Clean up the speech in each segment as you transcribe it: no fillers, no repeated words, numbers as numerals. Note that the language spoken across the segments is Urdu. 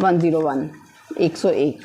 101 101।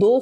2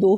2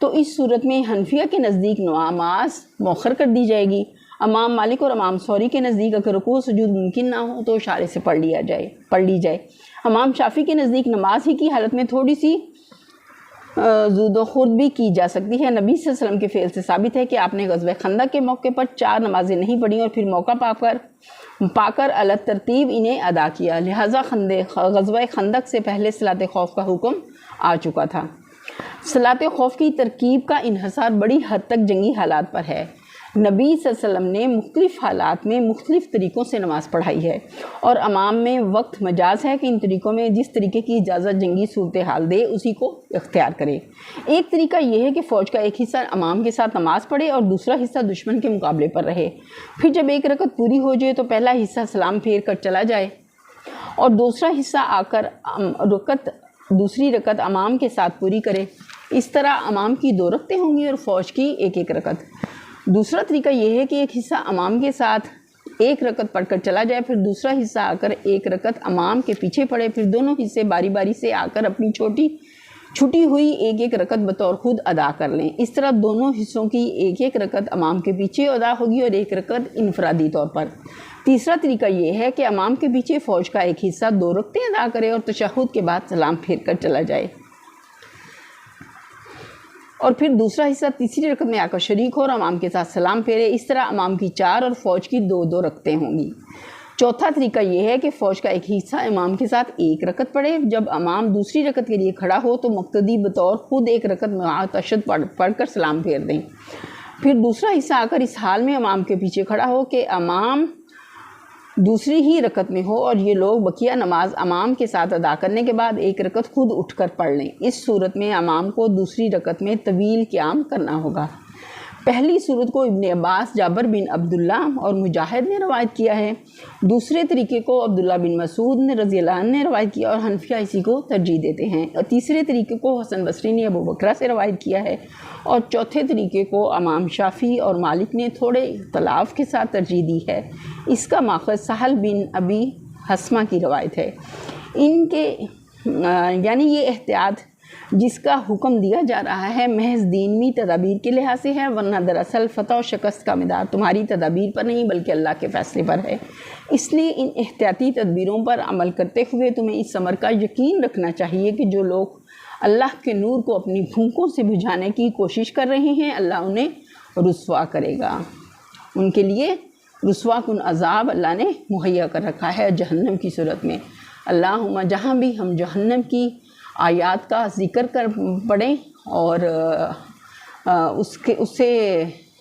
تو اس صورت میں حنفیہ کے نزدیک نماز مؤخر کر دی جائے گی۔ امام مالک اور امام ثوری کے نزدیک اگر رکوع سجود ممکن نہ ہو تو اشارے سے پڑھ لی جائے۔ امام شافعی کے نزدیک نماز ہی کی حالت میں تھوڑی سی زود و خورد بھی کی جا سکتی ہے۔ نبی صلی اللہ علیہ وسلم کے فعل سے ثابت ہے کہ آپ نے غزوہ خندق کے موقع پر 4 نمازیں نہیں پڑھیں اور پھر موقع پا کر الگ ترتیب انہیں ادا کیا، لہٰذا غزوہ خندق سے پہلے صلاۃ خوف کا حکم آ چکا تھا۔ صلاۃ خوف کی ترکیب کا انحصار بڑی حد تک جنگی حالات پر ہے۔ نبی صلی اللہ علیہ وسلم نے مختلف حالات میں مختلف طریقوں سے نماز پڑھائی ہے اور امام میں وقت مجاز ہے کہ ان طریقوں میں جس طریقے کی اجازت جنگی صورتحال دے اسی کو اختیار کرے۔ ایک طریقہ یہ ہے کہ فوج کا ایک حصہ امام کے ساتھ نماز پڑھے اور دوسرا حصہ دشمن کے مقابلے پر رہے، پھر جب ایک رکعت پوری ہو جائے تو پہلا حصہ سلام پھیر کر چلا جائے اور دوسرا حصہ آ کر دوسری رکعت امام کے ساتھ پوری کرے۔ اس طرح امام کی 2 رکعتیں ہوں گی اور فوج کی ایک رکعت۔ دوسرا طریقہ یہ ہے کہ ایک حصہ امام کے ساتھ 1 رکعت پڑھ کر چلا جائے، پھر دوسرا حصہ آ کر 1 رکعت امام کے پیچھے پڑھے، پھر دونوں حصے باری باری سے آ کر اپنی چھٹی ہوئی ایک رکعت بطور خود ادا کر لیں۔ اس طرح دونوں حصوں کی ایک رکعت امام کے پیچھے ادا ہوگی اور 1 رکعت انفرادی طور پر۔ تیسرا طریقہ یہ ہے کہ امام کے پیچھے فوج کا ایک حصہ 2 رکعتیں ادا کرے اور تشہد کے بعد سلام پھیر کر چلا جائے اور پھر دوسرا حصہ تیسری رکعت میں آ کر شریک ہو اور امام کے ساتھ سلام پھیرے۔ اس طرح امام کی 4 اور فوج کی 2 رکعتیں ہوں گی۔ چوتھا طریقہ یہ ہے کہ فوج کا ایک حصہ امام کے ساتھ 1 رکعت پڑھے، جب امام دوسری رکعت کے لیے کھڑا ہو تو مقتدی بطور خود 1 رکعت مع تشہد پڑھ کر سلام پھیر دیں، پھر دوسرا حصہ آ کر اس حال میں امام کے پیچھے کھڑا ہو کہ امام دوسری ہی رکعت میں ہو اور یہ لوگ بقیہ نماز امام کے ساتھ ادا کرنے کے بعد 1 رکعت خود اٹھ کر پڑھ لیں۔ اس صورت میں امام کو دوسری رکعت میں طویل قیام کرنا ہوگا۔ پہلی صورت کو ابن عباس، جابر بن عبداللہ اور مجاہد نے روایت کیا ہے، دوسرے طریقے کو عبداللہ بن مسعود نے رضی اللہ عنہ نے روایت کیا اور حنفیہ اسی کو ترجیح دیتے ہیں، اور تیسرے طریقے کو حسن بصری نے ابو بکرہ سے روایت کیا ہے، اور چوتھے طریقے کو امام شافعی اور مالک نے تھوڑے اختلاف کے ساتھ ترجیح دی ہے۔ اس کا ماخذ سہل بن ابی حسمہ کی روایت ہے۔ ان کے یعنی یہ احتیاط جس کا حکم دیا جا رہا ہے محض دینی تدابیر کے لحاظ سے ہے، ورنہ دراصل فتح و شکست کا مدار تمہاری تدابیر پر نہیں بلکہ اللہ کے فیصلے پر ہے۔ اس لیے ان احتیاطی تدبیروں پر عمل کرتے ہوئے تمہیں اس امر کا یقین رکھنا چاہیے کہ جو لوگ اللہ کے نور کو اپنی بھوکوں سے بجھانے کی کوشش کر رہے ہیں اللہ انہیں رسوا کرے گا۔ ان کے لیے رسوا کن عذاب اللہ نے مہیا کر رکھا ہے جہنم کی صورت میں۔ اللہم جہاں بھی ہم جہنم کی آیات کا ذکر پڑھیں اور اسے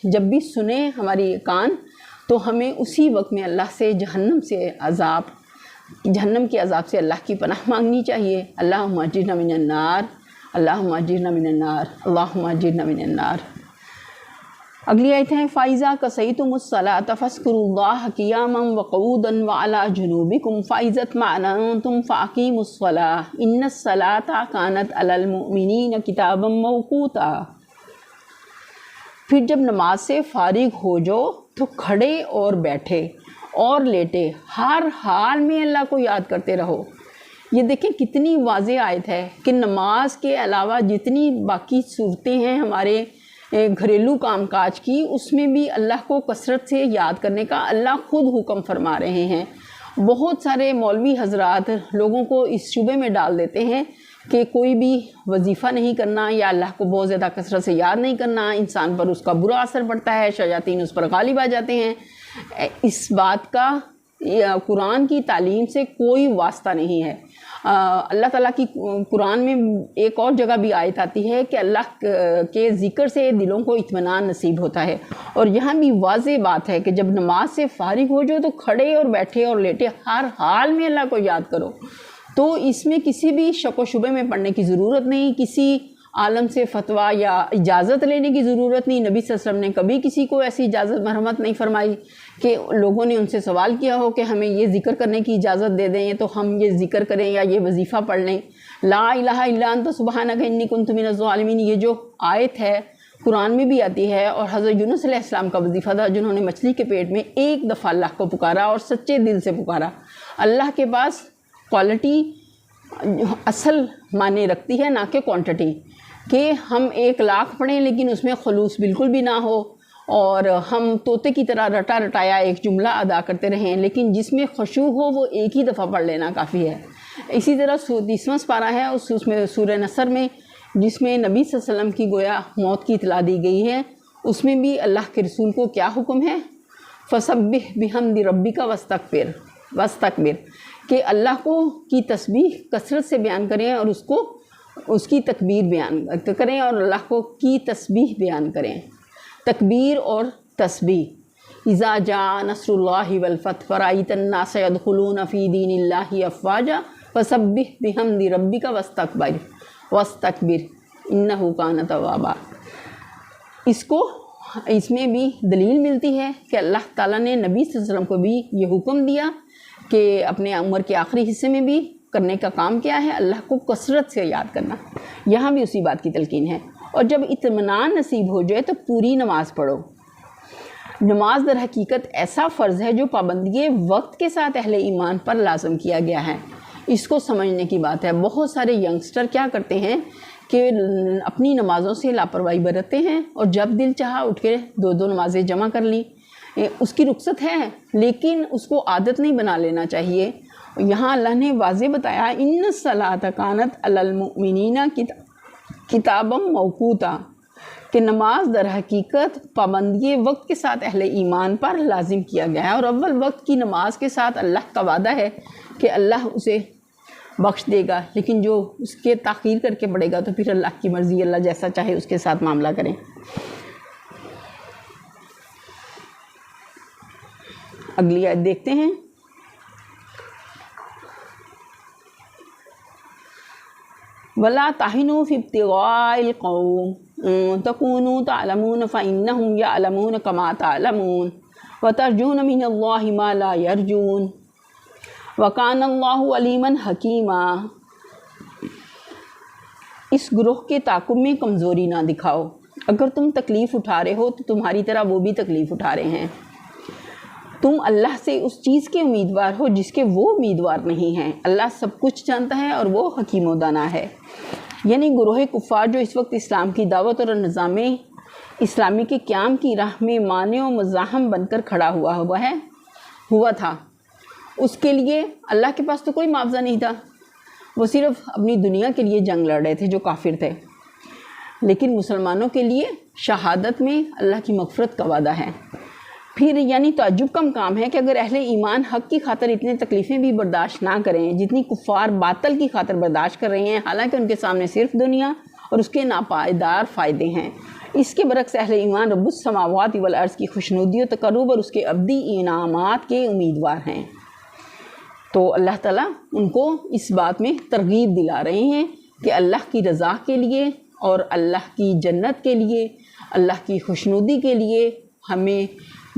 جب بھی سنیں ہماری کان تو ہمیں اسی وقت میں اللہ سے جہنم کے عذاب سے اللہ کی پناہ مانگنی چاہیے۔ اللہم اجرنا من النار، اللہم اجرنا من النار، اللہم اجرنا من النار۔ اگلی آیت ہے فَإِذَا قَضَيْتُمُ الصَّلَاةَ فاذكروا اللَّهَ قِيَامًا وَقُعُودًا وَعَلَى جُنُوبِكُمْ فَإِذَا اطْمَأْنَنْتُمْ فَأَقِيمُوا الصَّلَاةَ إِنَّ الصَّلَاةَ كَانَتْ عَلَى الْمُؤْمِنِينَ كِتَابًا مَوْقُوتًا۔ پھر جب نماز سے فارغ ہو جاؤ تو کھڑے اور بیٹھے اور لیٹے ہر حال میں اللہ کو یاد کرتے رہو۔ یہ دیکھیں کتنی واضح آیت ہے کہ نماز کے علاوہ جتنی باقی صورتیں ہیں ہمارے گھریلو کام کاج کی، اس میں بھی اللہ کو کثرت سے یاد کرنے کا اللہ خود حکم فرما رہے ہیں۔ بہت سارے مولوی حضرات لوگوں کو اس شبے میں ڈال دیتے ہیں کہ کوئی بھی وظیفہ نہیں کرنا یا اللہ کو بہت زیادہ کثرت سے یاد نہیں کرنا، انسان پر اس کا برا اثر پڑتا ہے، شیاطین اس پر غالب آ جاتے ہیں۔ اس بات کا قرآن کی تعلیم سے کوئی واسطہ نہیں ہے۔ اللہ تعالیٰ کی قرآن میں ایک اور جگہ بھی آیت آتی ہے کہ اللہ کے ذکر سے دلوں کو اطمینان نصیب ہوتا ہے، اور یہاں بھی واضح بات ہے کہ جب نماز سے فارغ ہو جاؤ تو کھڑے اور بیٹھے اور لیٹے ہر حال میں اللہ کو یاد کرو۔ تو اس میں کسی بھی شک و شبے میں پڑھنے کی ضرورت نہیں، کسی عالم سے فتویٰ یا اجازت لینے کی ضرورت نہیں۔ نبی صلی اللہ علیہ وسلم نے کبھی کسی کو ایسی اجازت مرحمت نہیں فرمائی کہ لوگوں نے ان سے سوال کیا ہو کہ ہمیں یہ ذکر کرنے کی اجازت دے دیں تو ہم یہ ذکر کریں یا یہ وظیفہ پڑھ لیں۔ لا الہ الا انت سبحانک انی کنت من الظالمین، یہ جو آیت ہے قرآن میں بھی آتی ہے، اور حضرت یونس علیہ السلام کا وظیفہ تھا جنہوں نے مچھلی کے پیٹ میں ایک دفعہ اللہ کو پکارا اور سچے دل سے پکارا۔ اللہ کے پاس کوالٹی اصل معنی رکھتی ہے نہ کہ کوانٹٹی۔ کہ ہم 1,00,000 پڑھیں لیکن اس میں خلوص بالکل بھی نہ ہو، اور ہم طوطے کی طرح رٹا رٹایا ایک جملہ ادا کرتے رہیں، لیکن جس میں خشوع ہو وہ ایک ہی دفعہ پڑھ لینا کافی ہے۔ اسی طرح 30واں پارہ ہے، اس میں سورہ نصر میں، جس میں نبی صلی اللہ علیہ وسلم کی گویا موت کی اطلاع دی گئی ہے، اس میں بھی اللہ کے رسول کو کیا حکم ہے؟ فَسَبِّحْ بِحَمْدِ رَبِّكَ وَاسْتَكْبِرْ، کہ اللہ کی تسبیح کثرت سے بیان کریں اور اس کی تکبیر بیان کریں، اور اللہ کی تسبیح بیان کریں، تکبیر اور تسبیح۔ اذا جاء نصر اللہ والفتح ورأیت الناس يدخلون فی دین اللہ افواجا فسبح بحمد ربک واستکبر انہ کان توابا۔ اس میں بھی دلیل ملتی ہے کہ اللہ تعالیٰ نے نبی صلی اللہ علیہ وسلم کو بھی یہ حکم دیا کہ اپنے عمر کے آخری حصے میں بھی کرنے کا کام کیا ہے؟ اللہ کو کثرت سے یاد کرنا۔ یہاں بھی اسی بات کی تلقین ہے۔ اور جب اطمینان نصیب ہو جائے تو پوری نماز پڑھو۔ نماز در حقیقت ایسا فرض ہے جو پابندی وقت کے ساتھ اہل ایمان پر لازم کیا گیا ہے۔ اس کو سمجھنے کی بات ہے۔ بہت سارے ینگسٹر کیا کرتے ہیں کہ اپنی نمازوں سے لاپرواہی برتتے ہیں، اور جب دل چاہا اٹھ کے 2 نمازیں جمع کر لی۔ اس کی رخصت ہے لیکن اس کو عادت نہیں بنا لینا چاہیے۔ یہاں اللہ نے واضح بتایا ان الصلاۃ کانت علی المؤمنین کتابا موقوتا، کہ نماز در حقیقت پابندی وقت کے ساتھ اہل ایمان پر لازم کیا گیا ہے، اور اول وقت کی نماز کے ساتھ اللہ کا وعدہ ہے کہ اللہ اسے بخش دے گا، لیکن جو اس کے تاخیر کر کے پڑے گا تو پھر اللہ کی مرضی، اللہ جیسا چاہے اس کے ساتھ معاملہ کریں۔ اگلی آیت دیکھتے ہیں۔ وَلَا تَهِنُوا فِي ابْتِغَاءِ الْقَوْمِ تَكُونُوا تَعْلَمُونَ فَإِنَّهُمْ يَعْلَمُونَ كَمَا تَعْلَمُونَ وَتَرْجُونَ مِنَ اللَّهِ مَا لَا يَرْجُونَ وَكَانَ اللَّهُ عَلِيمًا حَكِيمًا۔ اس گروہ کے تعاقب میں کمزوری نہ دکھاؤ۔ اگر تم تکلیف اٹھا رہے ہو تو تمہاری طرح وہ بھی تکلیف اٹھا رہے ہیں۔ تم اللہ سے اس چیز کے امیدوار ہو جس کے وہ امیدوار نہیں ہیں۔ اللہ سب کچھ جانتا ہے اور وہ حکیم و دانا ہے۔ یعنی گروہ کفار جو اس وقت اسلام کی دعوت اور نظام اسلامی کے قیام کی راہ میں مانع و مزاحم بن کر کھڑا ہوا تھا، اس کے لیے اللہ کے پاس تو کوئی معاوضہ نہیں تھا۔ وہ صرف اپنی دنیا کے لیے جنگ لڑ رہے تھے جو کافر تھے، لیکن مسلمانوں کے لیے شہادت میں اللہ کی مغفرت کا وعدہ ہے۔ پھر یعنی تعجب کا مقام ہے کہ اگر اہل ایمان حق کی خاطر اتنے تکلیفیں بھی برداشت نہ کریں جتنی کفار باطل کی خاطر برداشت کر رہے ہیں، حالانکہ ان کے سامنے صرف دنیا اور اس کے ناپائیدار فائدے ہیں۔ اس کے برعکس اہل ایمان رب السماوات والارض کی خوشنودی و تقرب اور اس کے ابدی انعامات کے امیدوار ہیں۔ تو اللہ تعالیٰ ان کو اس بات میں ترغیب دلا رہے ہیں کہ اللہ کی رضا کے لیے اور اللہ کی جنت کے لیے، اللہ کی خوشنودی کے لیے ہمیں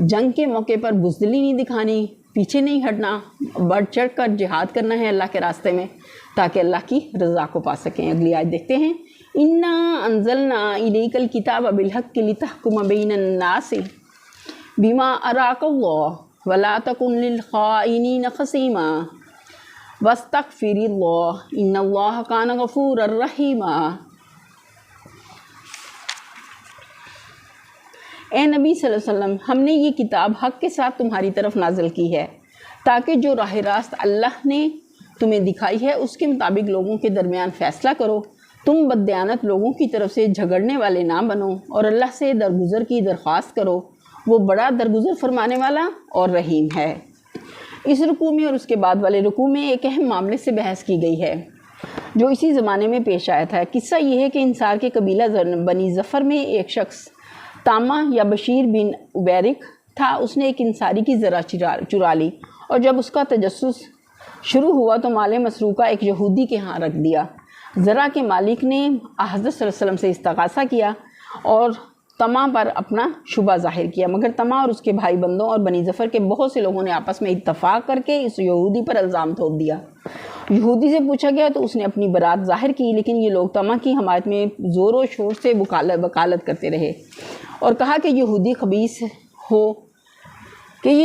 جنگ کے موقع پر بزدلی نہیں دکھانی، پیچھے نہیں ہٹنا، بڑھ چڑھ کر جہاد کرنا ہے اللہ کے راستے میں تاکہ اللہ کی رضا کو پا سکیں۔ اگلی آیت دیکھتے ہیں۔ انا انزلنا الیک الکتاب بالحق لتحکم بین الناس بما اراک اللہ ولا تکن للخائنین خصیما واستغفر اللہ ان اللہ کان غفورا رحیما۔ اے نبی صلی اللہ علیہ وسلم، ہم نے یہ کتاب حق کے ساتھ تمہاری طرف نازل کی ہے تاکہ جو راہ راست اللہ نے تمہیں دکھائی ہے اس کے مطابق لوگوں کے درمیان فیصلہ کرو۔ تم بددیانت لوگوں کی طرف سے جھگڑنے والے نہ بنو اور اللہ سے درگزر کی درخواست کرو، وہ بڑا درگزر فرمانے والا اور رحیم ہے۔ اس رکوع میں اور اس کے بعد والے رکوع میں ایک اہم معاملے سے بحث کی گئی ہے جو اسی زمانے میں پیش آیا تھا۔ قصہ یہ ہے کہ انصار کے قبیلہ بنی ظفر میں ایک شخص تامہ یا بشیر بن عبیرک تھا۔ اس نے ایک انصاری کی ذرا چرا لی، اور جب اس کا تجسس شروع ہوا تو مال مسروقہ ایک یہودی کے ہاں رکھ دیا۔ ذرا کے مالک نے حضرت صلی اللہ علیہ وسلم سے استغاثہ کیا اور طمع پر اپنا شبہ ظاہر کیا، مگر طمع اور اس کے بھائی بندوں اور بنی ظفر کے بہت سے لوگوں نے آپس میں اتفاق کر کے اس یہودی پر الزام تھوپ دیا۔ یہودی سے پوچھا گیا تو اس نے اپنی برات ظاہر کی، لیکن یہ لوگ طمع کی حمایت میں زور و شور سے وکالت کرتے رہے اور کہا کہ یہ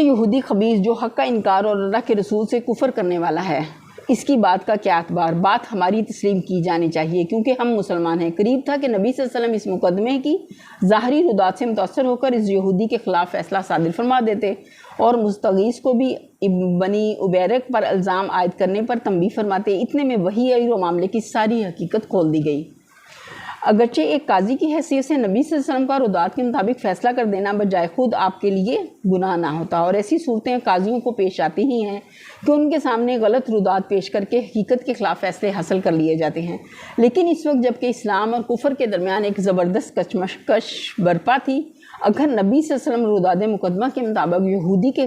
یہودی خبیث جو حق کا انکار اور اللہ کے رسول سے کفر کرنے والا ہے، اس کی بات کا کیا اعتبار؟ بات ہماری تسلیم کی جانی چاہیے کیونکہ ہم مسلمان ہیں۔ قریب تھا کہ نبی صلی اللہ علیہ وسلم اس مقدمے کی ظاہری ردات سے متاثر ہو کر اس یہودی کے خلاف فیصلہ صادر فرما دیتے اور مستغیث کو بھی بنی عبیرق پر الزام عائد کرنے پر تنبیہ فرماتے۔ اتنے میں وحی آئی اور معاملے کی ساری حقیقت کھول دی گئی۔ اگرچہ ایک قاضی کی حیثیت سے نبی صلی اللہ علیہ وسلم کا ردات کے مطابق فیصلہ کر دینا بجائے خود آپ کے لیے گناہ نہ ہوتا، اور ایسی صورتیں قاضیوں کو پیش آتی ہی ہیں کہ ان کے سامنے غلط ردات پیش کر کے حقیقت کے خلاف فیصلے حاصل کر لیے جاتے ہیں۔ لیکن اس وقت جب کہ اسلام اور کفر کے درمیان ایک زبردست کشمکش برپا تھی، اگر نبی صلی اللہ علیہ وسلم رداد مقدمہ کے مطابق یہودی کے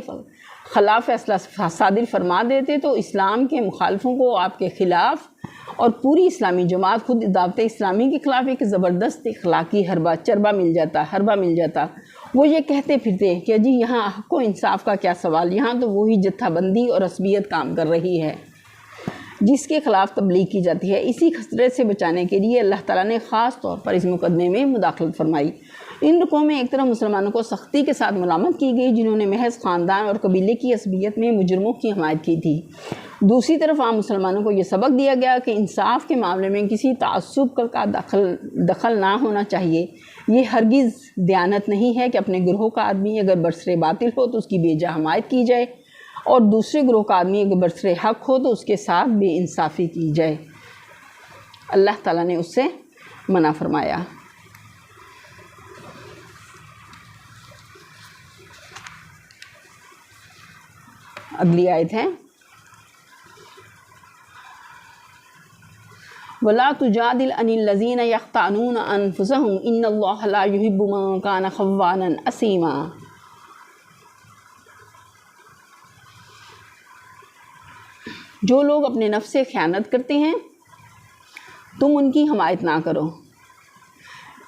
خلاف فیصلہ صادر فرما دیتے تو اسلام کے مخالفوں کو آپ کے خلاف اور پوری اسلامی جماعت خود دعوت اسلامی کے خلاف ایک زبردست اخلاقی چربہ مل جاتا۔ وہ یہ کہتے پھرتے کہ جی یہاں حق و انصاف کا کیا سوال، یہاں تو وہی جتھہ بندی اور عصبیت کام کر رہی ہے جس کے خلاف تبلیغ کی جاتی ہے۔ اسی خطرے سے بچانے کے لیے اللہ تعالیٰ نے خاص طور پر اس مقدمے میں مداخلت فرمائی۔ ان رکوع میں ایک طرف مسلمانوں کو سختی کے ساتھ ملامت کی گئی جنہوں نے محض خاندان اور قبیلے کی عصبیت میں مجرموں کی حمایت کی تھی، دوسری طرف عام مسلمانوں کو یہ سبق دیا گیا کہ انصاف کے معاملے میں کسی تعصب کا دخل نہ ہونا چاہیے۔ یہ ہرگز دیانت نہیں ہے کہ اپنے گروہ کا آدمی اگر برسر باطل ہو تو اس کی بے جا حمایت کی جائے اور دوسرے گروہ کا آدمی اگر برسر حق ہو تو اس کے ساتھ بے انصافی کی جائے۔ اللہ تعالیٰ نے اس سے منع فرمایا۔ اگلی آیت ہے وَلَا تُجَادِلْ عَنِ الَّذِينَ يَخْتَانُونَ أَنفُسَهُمْ إِنَّ اللَّهَ لَا يُحِبُّ مَن كَانَ خَوَّانًا أَثِيمًا۔ جو لوگ اپنے نفس سے خیانت کرتے ہیں تم ان کی حمایت نہ کرو۔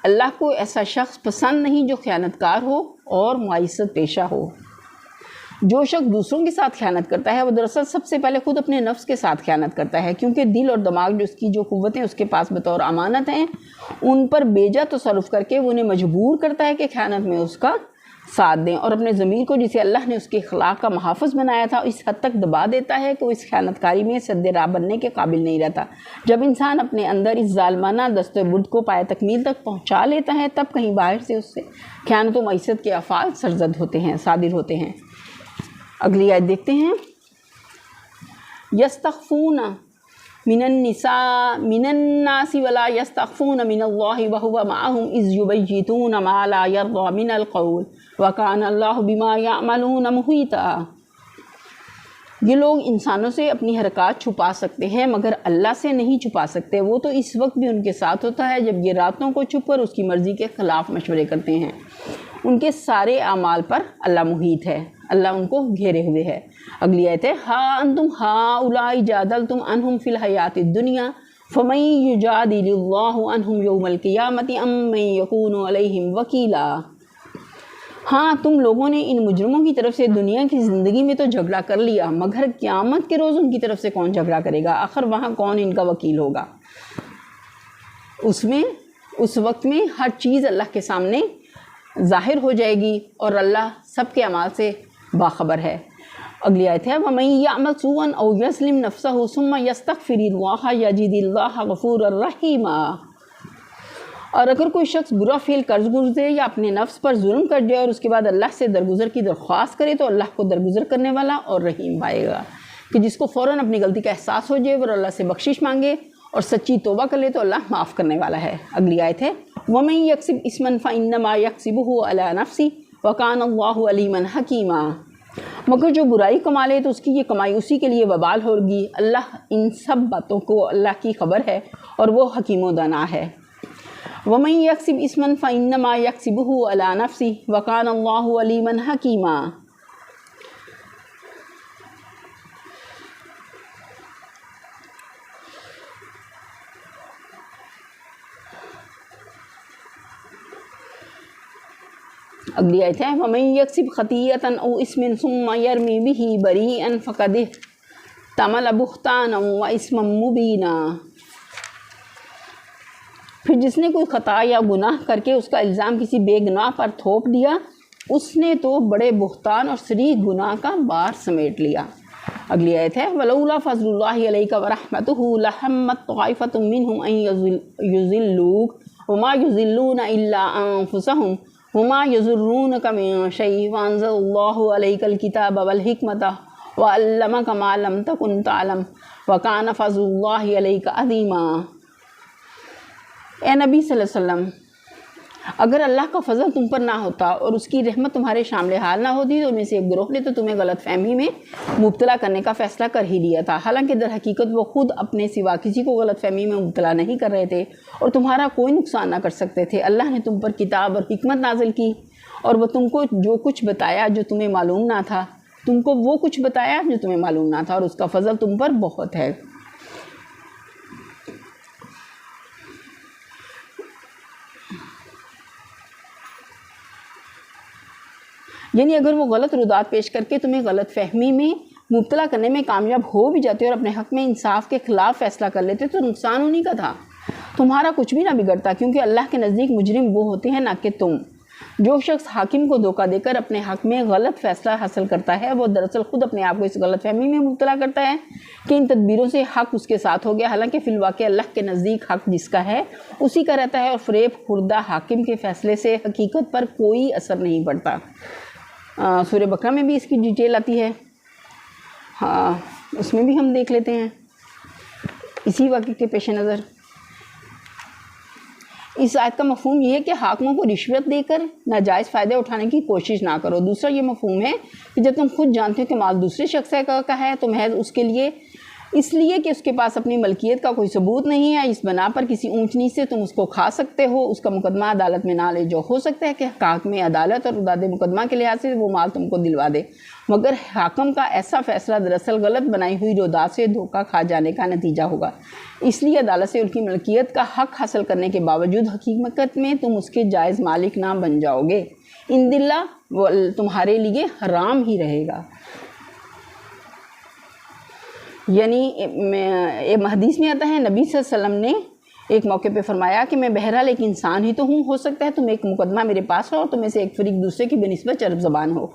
اللہ کو ایسا شخص پسند نہیں جو خیانت کار ہو اور معیشت پیشہ ہو۔ جو شخص دوسروں کے ساتھ خیانت کرتا ہے وہ دراصل سب سے پہلے خود اپنے نفس کے ساتھ خیانت کرتا ہے، کیونکہ دل اور دماغ جو اس کی جو قوتیں اس کے پاس بطور امانت ہیں ان پر بیجا تصرف کر کے وہ انہیں مجبور کرتا ہے کہ خیانت میں اس کا ساتھ دیں، اور اپنے ضمیر کو جسے اللہ نے اس کے اخلاق کا محافظ بنایا تھا اس حد تک دبا دیتا ہے کہ وہ اس خیانت کاری میں سد راہ بننے کے قابل نہیں رہتا۔ جب انسان اپنے اندر اس ظالمانہ دست برد کو پائے تکمیل تک پہنچا لیتا ہے تب کہیں باہر سے اس سے خیانت و معیشت کے افعال صادر ہوتے ہیں۔ اگلی آیت دیکھتے ہیں یستخفون من الناس ولا یستخفون من اللہ وهو معهم اذ یبیتون ما لا یرضى من القول وکان اللہ بما یعملون محیطا۔ یہ لوگ انسانوں سے اپنی حرکات چھپا سکتے ہیں مگر اللہ سے نہیں چھپا سکتے، وہ تو اس وقت بھی ان کے ساتھ ہوتا ہے جب یہ راتوں کو چھپ کر اس کی مرضی کے خلاف مشورے کرتے ہیں۔ ان کے سارے اعمال پر اللہ محیط ہے، اللہ ان کو گھیرے ہوئے ہے۔ اگلی آیت ہے ہا انتم ہؤلاء جادلتم عنہم فی الحیات الدنیا فمن یجادل اللہ عنہم یوم القیامۃ ام من یکون علیہم وکیلا۔ ہاں تم لوگوں نے ان مجرموں کی طرف سے دنیا کی زندگی میں تو جھگڑا کر لیا، مگر قیامت کے روز ان کی طرف سے کون جھگڑا کرے گا؟ آخر وہاں کون ان کا وکیل ہوگا؟ اس وقت میں ہر چیز اللہ کے سامنے ظاہر ہو جائے گی اور اللہ سب کے اعمال سے باخبر ہے۔ اگلی آیت ہے وَمَن يَعْمَلْ سُوءًا أَوْ يَظْلِمْ نَفْسَهُ ثُمَّ يَسْتَغْفِرِ اللَّهَ يَجِدِ اللَّهَ غَفُورًا رَحِيمًا۔ اور اگر کوئی شخص برا فعل کر گزرے یا اپنے نفس پر ظلم کر جائے اور اس کے بعد اللہ سے درگزر کی درخواست کرے تو اللہ کو درگزر کرنے والا اور رحیم پائے گا، کہ جس کو فوراً اپنی غلطی کا احساس ہو جائے اور اللہ سے بخشش مانگے اور سچی توبہ کر لے تو اللہ معاف کرنے والا ہے۔ اگلی آیت ہے وَمَن يَكْسِبْ إِثْمًا فَإِنَّمَا يَكْسِبُهُ عَلَى نَفْسِهِ وَكَانَ اللَّهُ عَلِيمًا حَكِيمًا۔ مگر جو برائی کما لے تو اس کی یہ کمائی اسی کے لیے وبال ہوگی، اللہ ان سب باتوں کو اللہ کی خبر ہے اور وہ حکیم و دانا ہے۔ وَمَن يَكْسِبْ إِثْمًا فَإِنَّمَا يَكْسِبُهُ عَلَى نَفْسِهِ وَكَانَ اللَّهُ عَلِيمًا حَكِيمًا۔ اگلی آیت ہے وَمَن يَكْسِبْ خَطِيئَةً أَوْ إِثْمًا ثُمَّ يَرْمِ بِهِ بَرِيئًا فَقَدِ احْتَمَلَ بُهْتَانًا وَإِثْمًا مُبِينًا۔ پھر جس نے کوئی خطا یا گناہ کر کے اس کا الزام کسی بے گناہ پر تھوپ دیا، اس نے تو بڑے بہتان اور صریح گناہ کا بار سمیٹ لیا۔ اگلی آیت ہے ولولا فضل اللہ علیک ورحمتہ لہمت طائفۃ منہم ان یضلوک وما یضلون الا انفسہم وما یضرونک من شیء وانزل اللہ علیک الکتاب والحکمۃ وعلمک ما لم تکن تعلم وکان فضل اللہ علیک عظیما۔ اے نبی صلی اللہ علیہ وسلم، اگر اللہ کا فضل تم پر نہ ہوتا اور اس کی رحمت تمہارے شامل حال نہ ہوتی تو ان میں سے ایک گروہ نے تو تمہیں غلط فہمی میں مبتلا کرنے کا فیصلہ کر ہی لیا تھا، حالانکہ در حقیقت وہ خود اپنے سوا کسی کو غلط فہمی میں مبتلا نہیں کر رہے تھے اور تمہارا کوئی نقصان نہ کر سکتے تھے۔ اللہ نے تم پر کتاب اور حکمت نازل کی اور وہ تم کو جو کچھ بتایا جو تمہیں معلوم نہ تھا، تم کو وہ کچھ بتایا جو تمہیں معلوم نہ تھا، اور اس کا فضل تم پر بہت ہے۔ یعنی اگر وہ غلط ردات پیش کر کے تمہیں غلط فہمی میں مبتلا کرنے میں کامیاب ہو بھی جاتے اور اپنے حق میں انصاف کے خلاف فیصلہ کر لیتے تو نقصان انہیں کا تھا، تمہارا کچھ بھی نہ بگڑتا، کیونکہ اللہ کے نزدیک مجرم وہ ہوتے ہیں نہ کہ تم۔ جو شخص حاکم کو دھوکہ دے کر اپنے حق میں غلط فیصلہ حاصل کرتا ہے وہ دراصل خود اپنے آپ کو اس غلط فہمی میں مبتلا کرتا ہے کہ ان تدبیروں سے حق اس کے ساتھ ہو گیا، حالانکہ فی الواقع اللہ کے نزدیک حق جس کا ہے اسی کا رہتا ہے، اور فریب خوردہ حاکم کے فیصلے سے حقیقت پر کوئی اثر نہیں پڑتا۔ سورہ بقرہ میں بھی اس کی ڈیٹیل آتی ہے، ہاں اس میں بھی ہم دیکھ لیتے ہیں اسی واقعے کے پیش نظر۔ اس آیت کا مفہوم یہ ہے کہ حاکموں کو رشوت دے کر ناجائز فائدے اٹھانے کی کوشش نہ کرو۔ دوسرا یہ مفہوم ہے کہ جب تم خود جانتے ہو کہ مال دوسرے شخص کا ہے تو محض اس لیے کہ اس کے پاس اپنی ملکیت کا کوئی ثبوت نہیں ہے، اس بنا پر کسی اونچ نیچ سے تم اس کو کھا سکتے ہو، اس کا مقدمہ عدالت میں نہ لے جو ہو سکتا ہے کہ حاکم عدالت اور رداد مقدمہ کے لحاظ سے وہ مال تم کو دلوا دے، مگر حاکم کا ایسا فیصلہ دراصل غلط بنائی ہوئی رودات سے دھوکہ کھا جانے کا نتیجہ ہوگا، اس لیے عدالت سے ان کی ملکیت کا حق حاصل کرنے کے باوجود حقیقت میں تم اس کے جائز مالک نہ بن جاؤ گے، ان دلہ وہ تمہارے لیے حرام ہی رہے گا۔ یعنی حدیث میں آتا ہے نبی صلی اللہ علیہ وسلم نے ایک موقع پہ فرمایا کہ میں بہرحال ایک انسان ہی تو ہوں، ہو سکتا ہے تم ایک مقدمہ میرے پاس ہو اور تم میں سے ایک فریق دوسرے کی بنسبت چرب زبان ہو،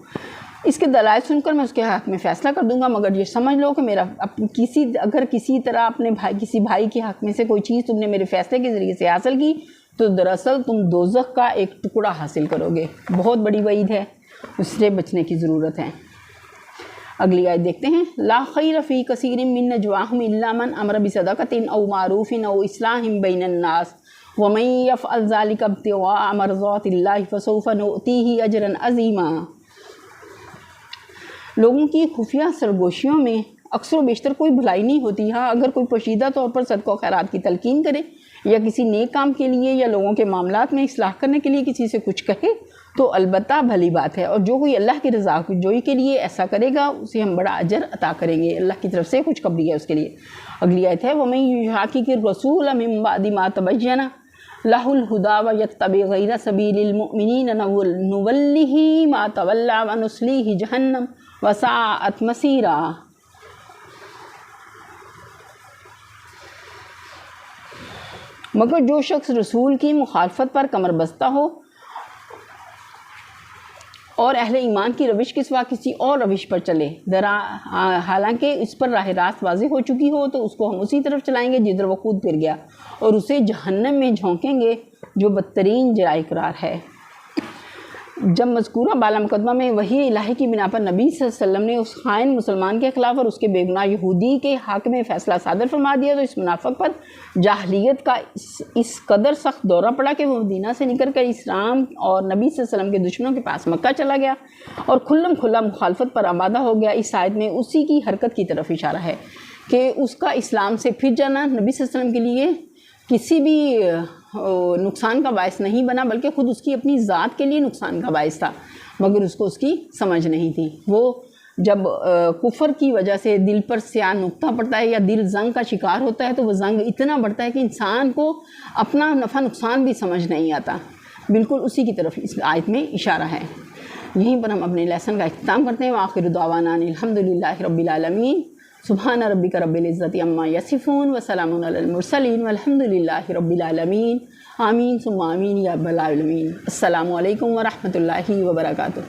اس کے دلائل سن کر میں اس کے حق میں فیصلہ کر دوں گا، مگر یہ سمجھ لو کہ میرا اگر کسی طرح اپنے کسی بھائی کے حق میں سے کوئی چیز تم نے میرے فیصلے کے ذریعے سے حاصل کی تو دراصل تم دوزخ کا ایک ٹکڑا حاصل کرو گے۔ بہت بڑی وعید ہے، اس سے بچنے کی ضرورت ہے۔ اگلی آیت دیکھتے ہیں لا خیر فی کثیر من نجواہم الا من امر بصدقۃ او معروف او اصلاح بین الناس ومن یفعل ذلک ابتغاء مرضات اللہ فسوف نؤتیہ اجرا عظیما۔ لوگوں کی خفیہ سرگوشیوں میں اکثر و بیشتر کوئی بھلائی نہیں ہوتی، ہاں اگر کوئی پوشیدہ طور پر صدقہ و خیرات کی تلقین کرے یا کسی نیک کام کے لیے یا لوگوں کے معاملات میں اصلاح کرنے کے لیے کسی سے کچھ کہے تو البتہ بھلی بات ہے، اور جو کوئی اللہ کی رضا جوئی کے لیے ایسا کرے گا اسے ہم بڑا اجر عطا کریں گے، اللہ کی طرف سے خوش خبری ہے اس کے لیے۔ اگلی آیت ہے وَمَن يُشَاقِقِ الرَّسُولَ مِن بَعْدِ مَا تَبَيَّنَ لَهُ الْهُدَىٰ وَيَتَّبِعْ غَيْرَ سَبِيلِ الْمُؤْمِنِينَ نُوَلِّهِ مَا تَوَلَّىٰ وَنُصْلِيهِ جَهَنَّمَ وَسَاءَتْ مَصِيرًا۔ مگر جو شخص رسول کی مخالفت پر کمر بستہ ہو اور اہل ایمان کی روش کے سوا کسی اور روش پر چلے حالانکہ اس پر راہ راست واضح ہو چکی ہو تو اس کو ہم اسی طرف چلائیں گے جدھر وہ خود پھر گیا اور اسے جہنم میں جھونکیں گے جو بدترین جرائے قرار ہے۔ جب مذکورہ بالا مقدمہ میں وحی الہی کی بنا پر نبی صلی اللہ علیہ وسلم نے اس خائن مسلمان کے خلاف اور اس کے بے گناہ یہودی کے حق میں فیصلہ صادر فرما دیا تو اس منافق پر جاہلیت کا اس قدر سخت دورہ پڑا کہ وہ مدینہ سے نکل کر اسلام اور نبی صلی اللہ علیہ وسلم کے دشمنوں کے پاس مکہ چلا گیا اور کھلا مخالفت پر آمادہ ہو گیا۔ اس آیت میں اسی کی حرکت کی طرف اشارہ ہے کہ اس کا اسلام سے پھر جانا نبی صلی اللہ علیہ وسلم کے لیے کسی بھی نقصان کا باعث نہیں بنا بلکہ خود اس کی اپنی ذات کے لیے نقصان کا باعث تھا، مگر اس کو اس کی سمجھ نہیں تھی۔ وہ جب کفر کی وجہ سے دل پر سیاہ نقطہ پڑتا ہے یا دل زنگ کا شکار ہوتا ہے تو وہ زنگ اتنا بڑھتا ہے کہ انسان کو اپنا نفع نقصان بھی سمجھ نہیں آتا۔ بالکل اسی کی طرف اس آیت میں اشارہ ہے۔ یہیں پر ہم اپنے لیسن کا اختتام کرتے ہیں۔ وآخر دعوانا الحمدللہ رب العالمین، سبحان ربک رب العزت عما یصفون وسلام علی المرسلین والحمدللہ رب العالمین، آمین ثم آمین یا رب العالمین۔ السلام علیکم ورحمۃ اللہ وبرکاتہ۔